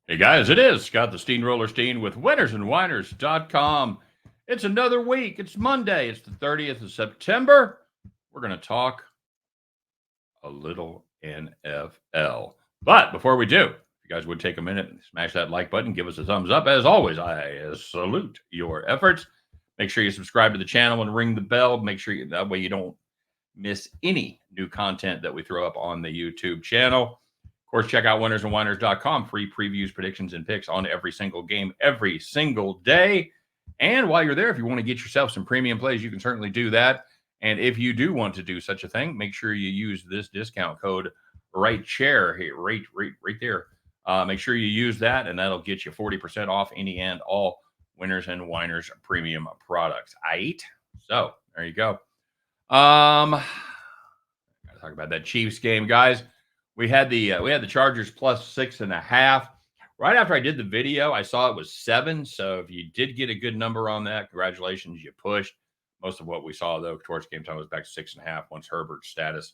Hey guys, it is Scott the Steamroller Steen with winnersandwhiners.com. It's another week. It's Monday. It's the 30th of September. We're going to talk a little NFL. But before we do, if you guys would take a minute and smash that like button, give us a thumbs up. As always, I salute your efforts. Make sure you subscribe to the channel and ring the bell. Make sure that way you don't miss any new content that we throw up on the YouTube channel. Of course, check out winnersandwhiners.com. Free previews, predictions, and picks on every single game, every single day. And while you're there, if you want to get yourself some premium plays, you can certainly do that. And if you do want to do such a thing, make sure you use this discount code right chair here, right there. Make sure you use that, and that'll get you 40% off any and all Winners and Whiners premium products. Aight? So there you go. Gotta talk about that Chiefs game, guys. We had the Chargers plus 6.5. Right after I did the video, I saw it was 7. So if you did get a good number on that, congratulations, you pushed. Most of what we saw though towards game time was back to 6.5 once Herbert's status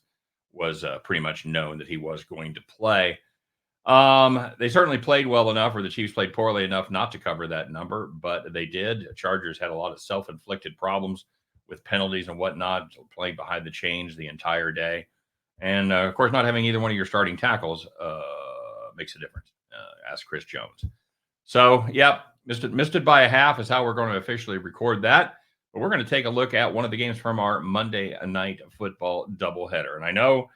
was pretty much known that he was going to play. They certainly played well enough, or the Chiefs played poorly enough not to cover that number, but they did. Chargers had a lot of self-inflicted problems with penalties and whatnot, playing behind the chains the entire day. And of course, not having either one of your starting tackles makes a difference. Ask Chris Jones. So, yep, missed it by a half is how we're going to officially record that. But we're going to take a look at one of the games from our Monday night football doubleheader. And I know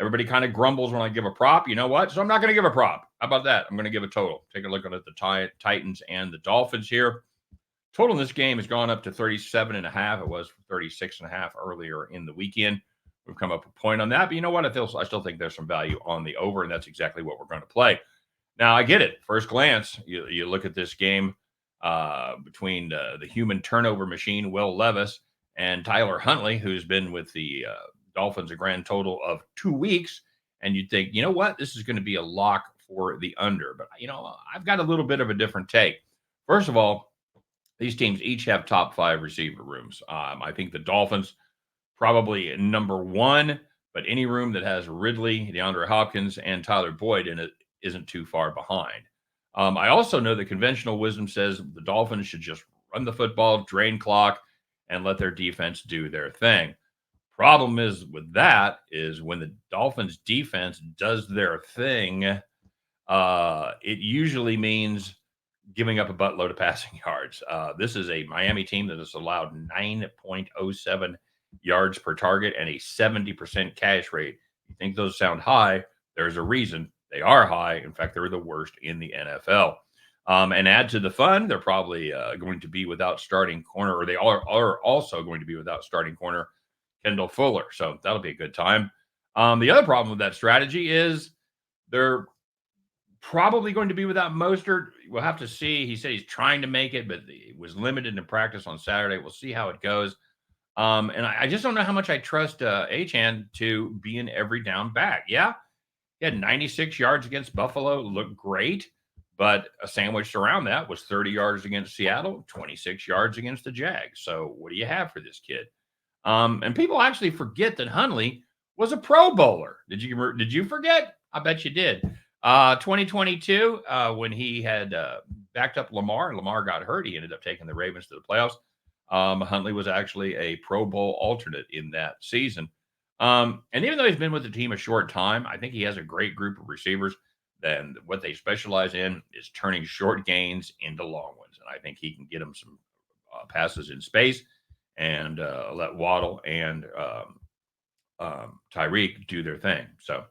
everybody kind of grumbles when I give a prop. You know what? So I'm not going to give a prop. How about that? I'm going to give a total. Take a look at the Titans and the Dolphins here. Total in this game has gone up to 37.5. It was 36.5 earlier in the weekend. We've come up with a point on that. But you know what? I still think there's some value on the over, and that's exactly what we're going to play. Now, I get it. First glance, you look at this game between the human turnover machine, Will Levis, and Tyler Huntley, who's been with the Dolphins a grand total of 2 weeks. And you'd think, you know what? This is going to be a lock for the under. But, I've got a little bit of a different take. First of all, these teams each have top 5 receiver rooms. I think the Dolphins probably number 1, but any room that has Ridley, DeAndre Hopkins, and Tyler Boyd in it isn't too far behind. I also know that conventional wisdom says the Dolphins should just run the football, drain clock, and let their defense do their thing. Problem is with that is when the Dolphins defense does their thing, it usually means giving up a buttload of passing yards. This is a Miami team that has allowed 9.07 yards per target and a 70% cash rate. You think those sound high? There's a reason they are high. In fact, they're the worst in the NFL. And add to the fun, they're probably going to be without starting corner, or they are also going to be without starting corner Kendall Fuller. So that'll be a good time. The other problem with that strategy is they're probably going to be without Mostert. We'll have to see. He said he's trying to make it, but he was limited in practice on Saturday. We'll see how it goes. And I just don't know how much I trust Achane to be an every down back. Yeah, he had 96 yards against Buffalo, looked great, but sandwiched around that was 30 yards against Seattle, 26 yards against the Jags. So what do you have for this kid? And people actually forget that Huntley was a Pro Bowler. Did you forget? I bet you did. 2022, when he had backed up Lamar, and Lamar got hurt, he ended up taking the Ravens to the playoffs. Huntley was actually a Pro Bowl alternate in that season. And even though he's been with the team a short time, I think he has a great group of receivers. Then what they specialize in is turning short gains into long ones. And I think he can get them some passes in space and let Waddle and Tyreek do their thing. So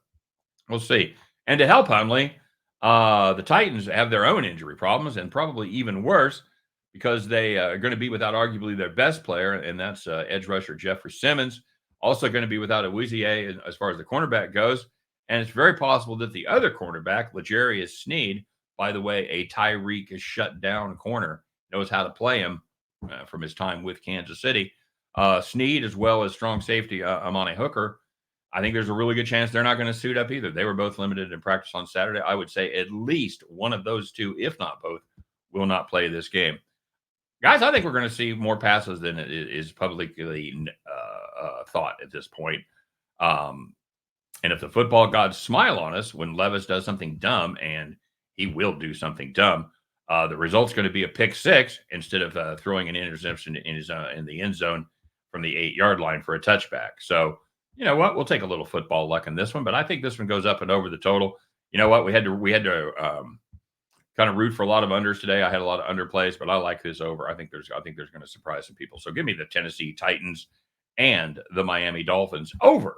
we'll see. And to help Huntley, the Titans have their own injury problems, and probably even worse because they are going to be without arguably their best player, and that's edge rusher Jeffrey Simmons. Also going to be without Awuzie as far as the cornerback goes. And it's very possible that the other cornerback, L'Jarius Sneed, by the way, a Tyreek shut down corner, knows how to play him from his time with Kansas City. Sneed, as well as strong safety Amani Hooker, I think there's a really good chance they're not going to suit up either. They were both limited in practice on Saturday. I would say at least one of those two, if not both, will not play this game. Guys, I think we're going to see more passes than it is publicly thought at this point. And if the football gods smile on us when Levis does something dumb and he will do something dumb. The result's going to be a pick six instead of throwing an interception in the end zone from the 8-yard line for a touchback. So, you know what? We'll take a little football luck in this one, but I think this one goes up and over the total. You know what? We had to kind of root for a lot of unders today. I had a lot of underplays, but I like this over. I think there's going to surprise some people. So give me the Tennessee Titans and the Miami Dolphins over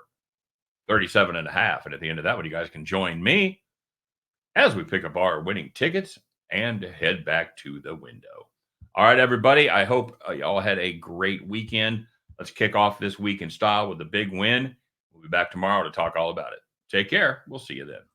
37.5. And at the end of that one, you guys can join me as we pick up our winning tickets and head back to the window. All right, everybody. I hope y'all had a great weekend. Let's kick off this week in style with a big win. We'll be back tomorrow to talk all about it. Take care. We'll see you then.